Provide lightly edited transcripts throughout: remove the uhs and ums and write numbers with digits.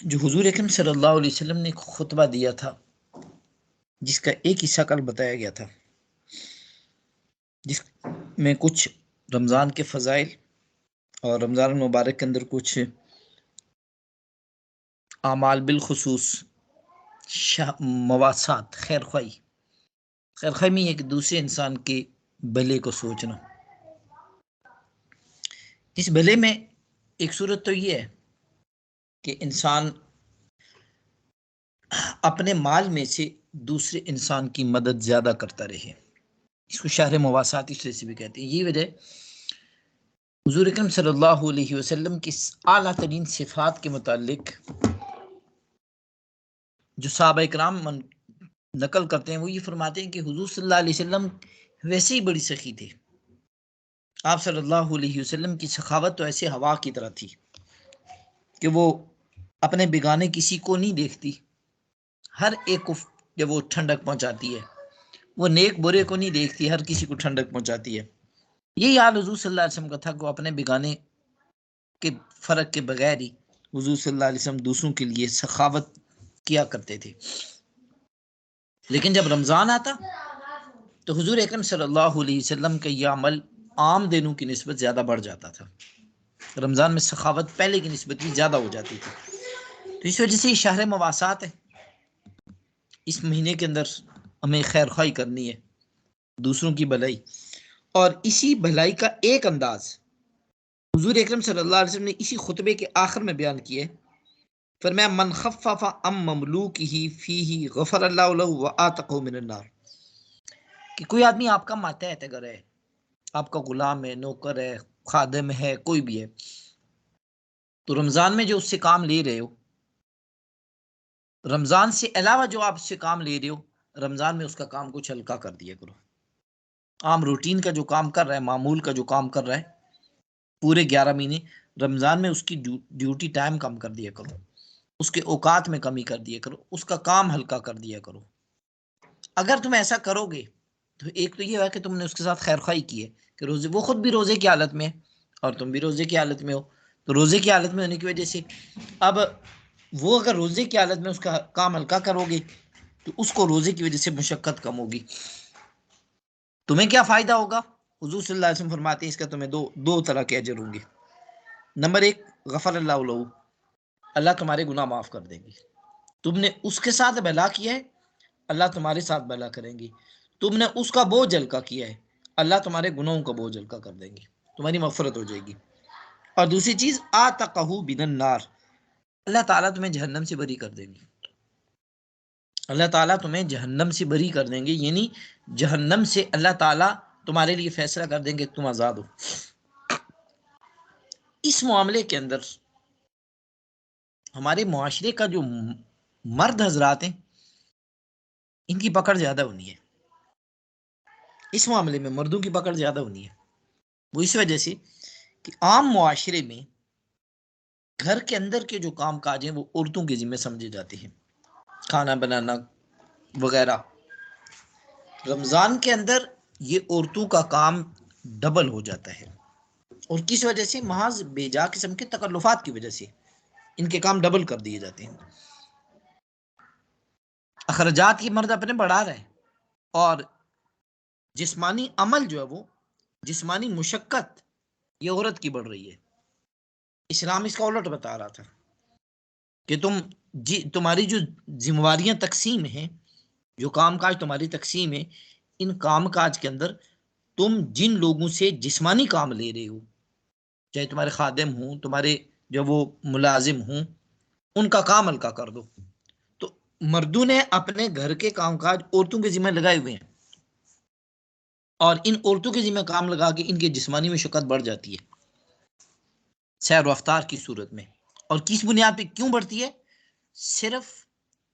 जो हुजूर अकरम सल्लल्लाहु अलैहि वसल्लम ने खुतबा दिया था, जिसका एक हिस्सा कल बताया गया था, जिसमें कुछ रमज़ान के फ़ज़ाइल और रमज़ान मुबारक के अंदर कुछ आमाल बिलखुसूस मवासात खैर ख्वाही में एक दूसरे इंसान के भले को सोचना। इस भले में एक सूरत तो ये है कि इंसान अपने माल में से दूसरे इंसान की मदद ज्यादा करता रहे। इसको शहर मवासात इसलिए से भी कहते हैं। यही वजह हुजूर अकरम सल्लल्लाहु अलैहि वसल्लम की आला तरीन सिफात के मुतालिक जो सहाबा इकराम नकल करते हैं, वो ये फरमाते हैं कि हुजूर सल्लल्लाहु अलैहि वसल्लम वैसे ही बड़ी सखी थे। आप सल्लल्लाहु अलैहि वसल्लम की सखावत तो ऐसे हवा की तरह थी कि वो अपने बिगाने किसी को नहीं देखती, हर एक को जब वो ठंडक पहुंचाती है। वो नेक बुरे को नहीं देखती, हर किसी को ठंडक पहुंचाती है। यही हाल हुजूर सल्लल्लाहु अलैहि वसल्लम का था कि वो अपने बिगाने के फर्क के बगैर ही हुजूर सल्लल्लाहु अलैहि वसल्लम दूसरों के लिए सखावत किया करते थे। लेकिन जब रमजान आता तो हुजूर अकरम सल्लल्लाहु अलैहि वसल्लम का यह अमल आम दिनों की निस्बत ज्यादा बढ़ जाता था। रमजान में सखावत पहले की निस्बत भी ज्यादा हो जाती थी। तो इस वजह से ये शहर मवासात है। इस महीने के अंदर हमें खैर खाई करनी है, दूसरों की भलाई, और इसी भलाई का एक अंदाज हुजूर अकरम सल्लल्लाहु अलैहि वसल्लम ने इसी खुतबे के आखिर में बयान किए। फरमाया मन खफ्फफ़ अम ममलूकिही फीही गफरल्लाहु लहु व आतक़हु मिनन नार। कि कोई आदमी आपका मातहत अगर है, आपका गुलाम है, नौकर है, खादिम है, कोई भी है, तो रमजान में जो उससे काम ले रहे हो, रमजान से अलावा जो आप उससे काम ले रहे हो, रमजान में उसका काम कुछ हल्का कर दिया करो। आम रूटीन का जो काम कर रहा है, मामूल का जो काम कर रहा है पूरे 11 महीने, रमजान में उसकी ड्यूटी टाइम कम कर दिया करो, उसके औकात में कमी कर दिया करो, उसका काम हल्का कर दिया करो। अगर तुम ऐसा करोगे तो एक तो ये है कि तुमने उसके साथ खैर खाई की है कि रोजे, वो खुद भी रोजे की हालत में है और तुम भी रोजे की हालत में हो। तो रोजे की हालत में होने की वजह से अब वो अगर रोजे की हालत में उसका काम हल्का करोगे तो उसको रोजे की वजह से मुशक्कत कम होगी। तुम्हें क्या फायदा होगा? हुजूर सल्लल्लाहु अलैहि वसल्लम फरमाते हैं इसका तुम्हें दो तरह के अजर होंगे। नंबर एक, गफर अल्लाह लहू, अल्लाह तुम्हारे गुनाह माफ कर देंगे। तुमने उसके साथ भला किया है, अल्लाह तुम्हारे साथ भला करेंगे। तुमने उसका बोझ हल्का किया है, अल्लाह तुम्हारे गुनाहों का बोझ हल्का कर देंगे, तुम्हारी मगफरत हो जाएगी। और दूसरी चीज, आतकहू बिनन नार, अल्लाह ताला तुम्हें जहन्नम से बरी कर देंगे। अल्लाह ताला तुम्हें जहन्नम से बरी कर देंगे, यानी जहन्नम से अल्लाह ताला तुम्हारे लिए फैसला कर देंगे तुम आजाद हो। इस मामले के अंदर हमारे मुआशरे का जो मर्द हजरात हैं, इनकी पकड़ ज्यादा होनी है। इस मामले में मर्दों की पकड़ ज्यादा होनी है। वो इस वजह से कि आम मुआशरे में घर के अंदर के जो काम काज हैं वो औरतों के जिम्मे समझे जाते हैं, खाना बनाना वगैरह। रमजान के अंदर ये औरतों का काम डबल हो जाता है। और किस वजह से? महज बेजा किस्म के तकल्लुफात की वजह से इनके काम डबल कर दिए जाते हैं। अखराजात की मर्द अपने बढ़ा रहे हैं और जिस्मानी अमल जो है वो, जिस्मानी मुशक्कत, ये औरत की बढ़ रही है। इस्लाम इसका उलट बता रहा था कि तुम्हारी जो जिम्मेवारियां तकसीम है, जो काम काज तुम्हारी तकसीम है, इन काम काज के अंदर तुम जिन लोगों से जिस्मानी काम ले रहे हो, चाहे तुम्हारे खादिम हों, तुम्हारे जो वो मुलाजिम हों, उनका काम हल्का कर दो। तो मर्दों ने अपने घर के कामकाज औरतों के जिम्मे लगाए हुए हैं और इन औरतों के जिम्मे काम लगा के इनकी जिस्मानी मशक्कत बढ़ जाती है सैर रफ्तार की सूरत में। और किस बुनियाद पे क्यों बढ़ती है? सिर्फ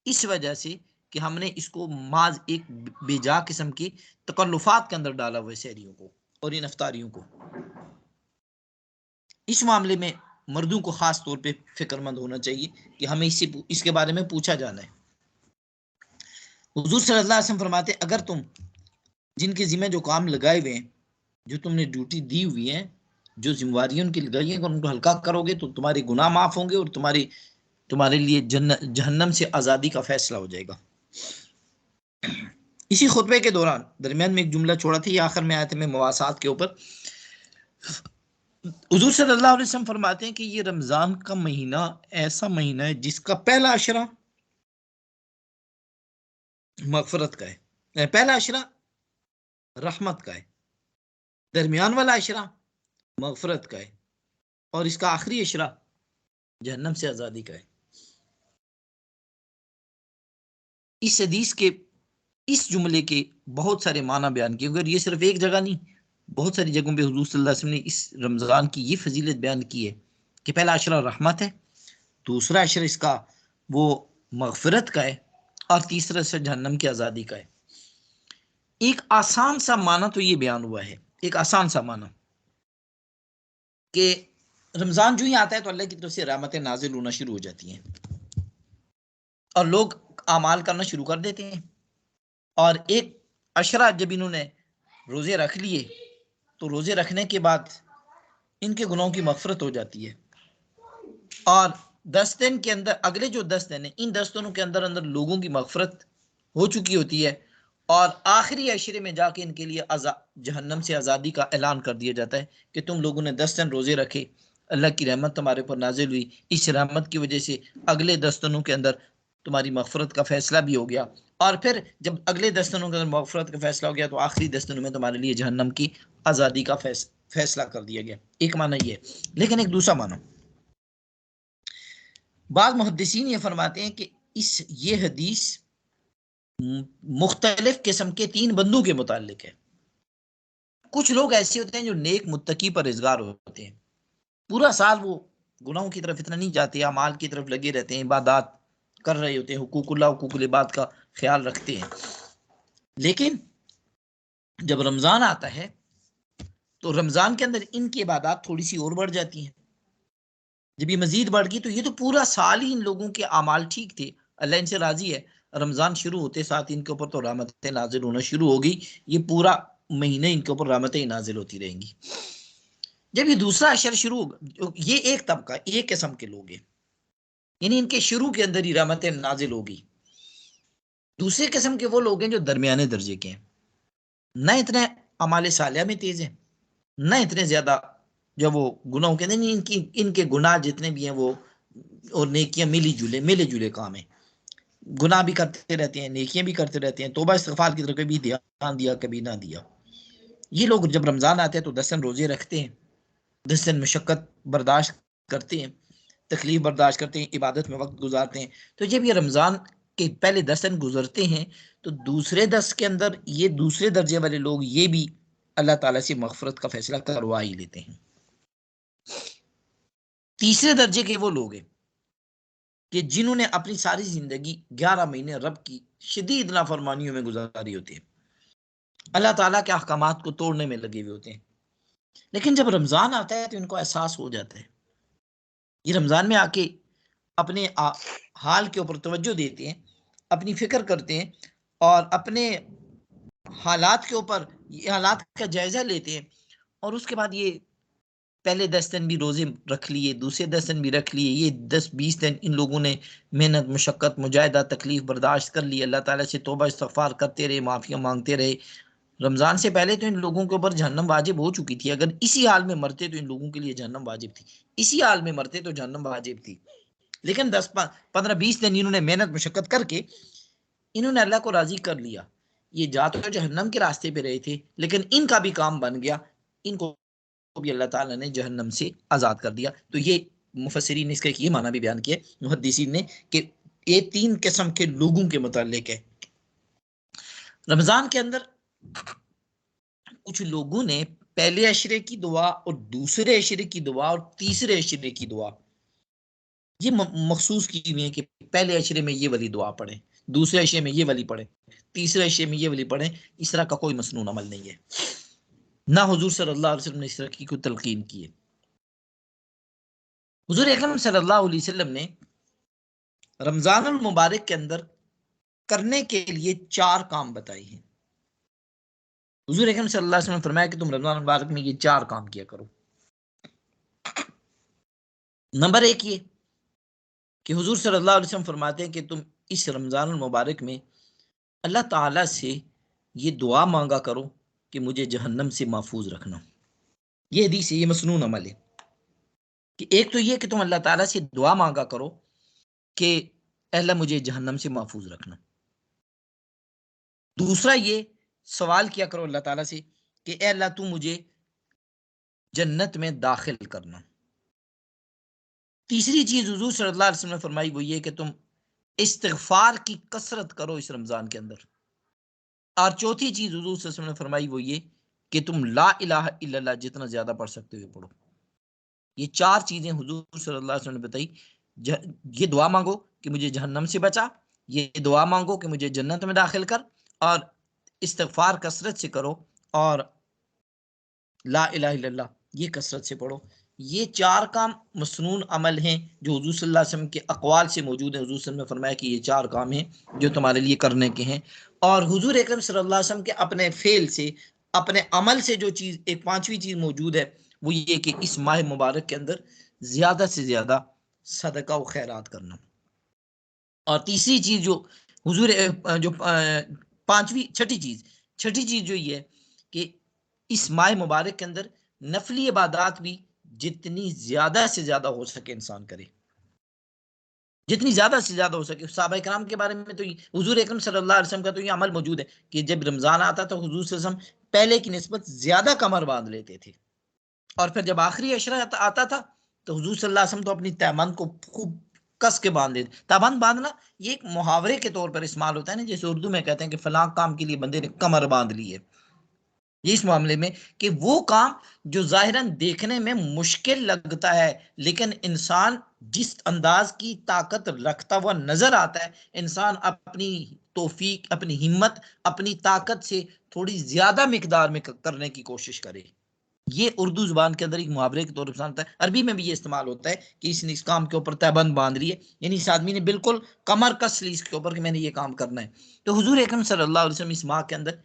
इस वजह से कि हमने इसको माज एक बेजा किस्म की तकल्लुफात के अंदर डाला हुआ है, शहरियों को और इन अफ्तारियों को। इस मामले में मर्दों को खास तौर पे फिक्रमंद होना चाहिए कि हमें इसके बारे में पूछा जाना है। हुजूर सल्लल्लाहु अलैहि वसल्लम फरमाते, अगर तुम जिनके जिम्मे जो काम लगाए हुए हैं, जो तुमने ड्यूटी दी हुई है, जो जिम्मेवारी उनकी लगाई है, अगर उनको हल्का करोगे तो तुम्हारे गुनाह माफ होंगे और तुम्हारी तुम्हारे लिए जहन्नम से आज़ादी का फैसला हो जाएगा। इसी खुतबे के दौरान दरमियान में एक जुमला छोड़ा था, ये आखिर में आया था, मैं मवासात के ऊपर। हुजूर सल्लल्लाहु अलैहि वसल्लम फरमाते हैं कि ये रमजान का महीना ऐसा महीना है जिसका पहला अशरा मगफरत का है, पहला अशरा रहमत का है, दरमियान वाला अशरा मगफरत का है, और इसका आखिरी अशरा जहन्नम से आजादी का है। इस हदीस के, इस जुमले के बहुत सारे माना बयान किए, मगर ये सिर्फ एक जगह नहीं, बहुत सारी जगहों पे हुजूर सल्लल्लाहु अलैहि वसल्लम ने इस रमजान की ये फजीलत बयान की है कि पहला अशरा रहमत है, दूसरा अशरा इसका वो मगफरत का है, और तीसरा अशरा जहन्नम की आज़ादी का है। एक आसान सा माना तो ये बयान हुआ है, एक आसान सा माना कि रमजान जो ही आता है तो अल्लाह की तरफ से रहमतें नाजिल होना शुरू हो जाती हैं और लोग अमाल करना शुरू कर देते हैं। और एक अशरा जब इन्होंने रोजे रख लिए तो रोजे रखने के बाद इनके गुनाहों की मगफरत हो जाती है, और 10 दिन के अंदर, अगले जो 10 दिन है, इन 10 दिनों के अंदर अंदर लोगों की मगफरत हो चुकी होती है, और आखिरी अशरे में जाके इनके लिए जहन्नम से आज़ादी का ऐलान कर दिया जाता है कि तुम लोगों ने 10 दिन रोजे रखे, अल्लाह की रहमत तुम्हारे ऊपर नाजिल हुई, इस रहमत की वजह से अगले 10 दिनों के अंदर तुम्हारी मगफरत का फैसला भी हो गया, और फिर जब अगले 10 दिनों के अंदर मगफरत का फैसला हो गया तो आखिरी 10 दिनों में तुम्हारे लिए जहन्नम की आज़ादी का फैसला कर दिया गया। एक माना ये, लेकिन एक दूसरा माना, बाद मुहद्दिसीन ये फरमाते हैं कि ये हदीस मुख्तलिफ किस्म के 3 बंदों के मुतालिक है। कुछ लोग ऐसे होते हैं जो नेक मुत्तकी परहेजगार होते हैं, पूरा साल वो गुनाहों की तरफ इतना नहीं जाते, अमाल की तरफ लगे रहते हैं, इबादत कर रहे होते हैं, हुकूकुल्लाह हुकूकुल इबाद का ख्याल रखते हैं, लेकिन जब रमजान आता है तो रमजान के अंदर इनकी इबादत थोड़ी सी और बढ़ जाती हैं। जब ये मजीद बढ़ गई तो ये तो पूरा साल ही इन लोगों के अमाल ठीक थे, अल्लाह इनसे राजी है, रमजान शुरू होते साथ इनके ऊपर तो रहमतें नाजिल होना शुरू हो गई, ये पूरा महीने इनके ऊपर रहमतें नाजिल होती रहेंगी। जब ये दूसरा अशर शुरू होगा, ये एक तबका, एक किस्म के लोग हैं, यानी इनके शुरू के अंदर ही रहमतें नाजिल होगी। दूसरे किस्म के वो लोग हैं जो दरमियाने दर्जे के हैं, न इतने अमाल सालिया में तेज है, न इतने ज्यादा जो वो गुनाहों के नहीं, इनके गुनाह जितने भी हैं वो और नेकियां मिले जुले काम है, गुनाह भी करते रहते हैं, नेकियां भी करते रहते हैं, तौबा इस्तगफार की तरफ कभी ध्यान दिया कभी ना दिया। ये लोग जब रमजान आते हैं तो 10 दिन रोजे रखते हैं, 10 दिन मुशक्कत बर्दाश्त करते हैं, तकलीफ बर्दाश्त करते हैं, इबादत में वक्त गुजारते हैं। तो जब ये रमजान के पहले 10 दिन गुजरते हैं तो दूसरे 10 के अंदर ये दूसरे दर्जे वाले लोग ये भी अल्लाह ताला से मगफरत का फैसला करवा ही लेते हैं। तीसरे दर्जे के वो लोग हैं कि जिन्होंने अपनी सारी जिंदगी 11 महीने रब की शदीद नाफरमानियों में गुजारी होती है, अल्लाह ताला के अहकामात को तोड़ने में लगे हुए होते हैं, लेकिन जब रमजान आता है तो इनको एहसास हो जाता है, ये रमजान में आके अपने हाल के ऊपर तवज्जो देते हैं, अपनी फिक्र करते हैं, और अपने हालात के ऊपर, ये हालात का जायजा लेते हैं, और उसके बाद ये पहले 10 दिन भी रोजे रख लिए, दूसरे 10 दिन भी रख लिए, ये 10-20 दिन इन लोगों ने मेहनत मुशक्कत मुजाहिदा तकलीफ बर्दाश्त कर ली, अल्लाह ताला से तौबा इस्तगफार करते रहे, माफिया मांगते रहे। रमजान से पहले तो इन लोगों के ऊपर जहन्नम वाजिब हो चुकी थी, अगर इसी हाल में मरते तो इन लोगों के लिए जहन्नम वाजिब थी, इसी हाल में मरते तो जहन्नम वाजिब थी। लेकिन 10-15-20 दिन इन्होंने मेहनत मुशक्कत करके इन्होंने अल्लाह को राजी कर लिया, ये जा तो जहन्नम के रास्ते पे रहे थे लेकिन इनका भी काम बन गया, इनको भी अल्लाह ताला ने जहन्नम से आज़ाद कर दिया। तो ये मुफस्सिरीन ने इसका ये माना भी बयान किया मुहद्दिसीन ने कि ये 3 किस्म के लोगों के मुतालिक है। रमजान के अंदर कुछ लोगों ने पहले अशरे की दुआ और दूसरे अशरे की दुआ और तीसरे अशरे की दुआ ये मखसूस की हुई है कि पहले अशरे में ये वाली दुआ पढ़े, दूसरे अशरे में ये वाली पढ़े, तीसरे अशरे में ये वाली पढ़े। इस तरह का कोई मसनून अमल नहीं है, ना हुजूर सल्लल्लाहु अलैहि वसल्लम ने इस तरह की कोई तलकीन की है। हुजूर अकरम सल्लल्लाहु अलैहि वसल्लम ने रमजान अल मुबारक के अंदर करने के लिए 4 काम बताए हैं। हुजूर अकरम सल्लल्लाहु अलैहि वसल्लम ने फरमाया कि तुम रमजान मुबारक में ये 4 काम किया करो। नंबर 1 ये कि हुजूर सल्लल्लाहु अलैहि वसल्लम फरमाते हैं कि तुम इस रमज़ान मुबारक में अल्लाह ताला से ये दुआ मांगा करो कि मुझे जहन्नम से महफूज रखना। ये हदीस है, ये मसनून अमल है कि एक तो ये कि तुम अल्लाह ताला से दुआ मांगा करो कि अल्लाह मुझे जहन्नम से महफूज रखना। दूसरा ये सवाल किया करो अल्लाह ताला से कि ए अल्लाह तू मुझे जन्नत में दाखिल करना। तीसरी चीज हुजूर सल्लल्लाहु अलैहि वसल्लम ने फरमाई वो ये कि तुम इस्तिगफार की कसरत करो इस रमजान के अंदर। और चौथी चीज हुजूर सल्लल्लाहु अलैहि वसल्लम ने फरमाई वो ये कि तुम ला इलाहा इल्लल्लाह जितना ज्यादा पढ़ सकते हो पढ़ो। ये चार चीजें हुजूर सल्लल्लाहु अलैहि वसल्लम ने बताई। ये दुआ मांगो कि मुझे जहन्नम से बचा, ये दुआ मांगो कि मुझे जन्नत में दाखिल कर, और इस्तिगफार कसरत से करो, और ला इलाहा इल्लल्लाह ये कसरत से पढ़ो। ये चार काम मसनून अमल हैं जो हुजूर सल्लल्लाहु अलैहि वसल्लम के अक़वाल से मौजूद है। हुजूर सल्लल्लाहु अलैहि वसल्लम ने फरमाया कि ये चार काम हैं जो तुम्हारे लिए करने के हैं। और हुजूर अकरम सल्लल्लाहु अलैहि वसल्लम के अपने फेल से, अपने अमल से जो चीज़, एक पांचवी चीज़ मौजूद है वो ये कि इस माह मुबारक के अंदर ज़्यादा से ज़्यादा सदका व खैरात करना। और तीसरी चीज़ जो हुजूर जो पांचवी छठी चीज़ जो ये है कि इस माह मुबारक के अंदर नफली इबादत भी जितनी ज्यादा से ज्यादा हो सके इंसान करे, जितनी ज्यादा से ज्यादा हो सके। सहाबा इकराम के बारे में तो हुजूर अकरम सल्लल्लाहु अलैहि वसल्लम का तो ये अमल मौजूद है कि जब रमजान आता तो हुजूर सल्लल्लाहु अलैहि वसल्लम पहले की निस्बत ज्यादा कमर बांध लेते थे, और फिर जब आखिरी अशरा आता था तो हुजूर सल्लल्लाहु अलैहि वसल्लम तो अपनी तैमन को खूब कस के बांध देते। तैमन बांधना ये एक मुहावरे के तौर पर इस्तेमाल होता है ना, जैसे उर्दू में कहते हैं कि फलां काम के लिए बंदे ने कमर बांध ली है। ये इस मामले में कि वो काम जो जाहिरन देखने में मुश्किल लगता है, लेकिन इंसान जिस अंदाज की ताकत रखता हुआ नजर आता है, इंसान अपनी तौफीक, अपनी हिम्मत, अपनी ताकत से थोड़ी ज्यादा मिकदार में करने की कोशिश करे। ये उर्दू जुबान के अंदर एक मुहावरे के तौर पर होता है। अरबी में भी ये इस्तेमाल होता है कि इसने इस काम के ऊपर तैबंद बांध ली है, यानी इस आदमी ने बिल्कुल कमर कस ली इसके ऊपर कि मैंने ये काम करना है। तो हुजूर अकरम सल्लल्लाहु अलैहि वसल्लम इस माह के अंदर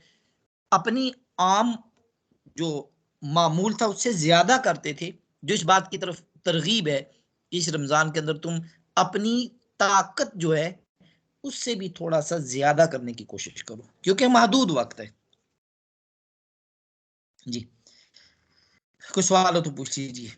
अपनी आम जो मामूल था उससे ज्यादा करते थे, जो इस बात की तरफ तरगीब है कि इस रमजान के अंदर तुम अपनी ताकत जो है उससे भी थोड़ा सा ज्यादा करने की कोशिश करो, क्योंकि महदूद वक्त है। जी, कोई सवाल हो तो पूछ लीजिए।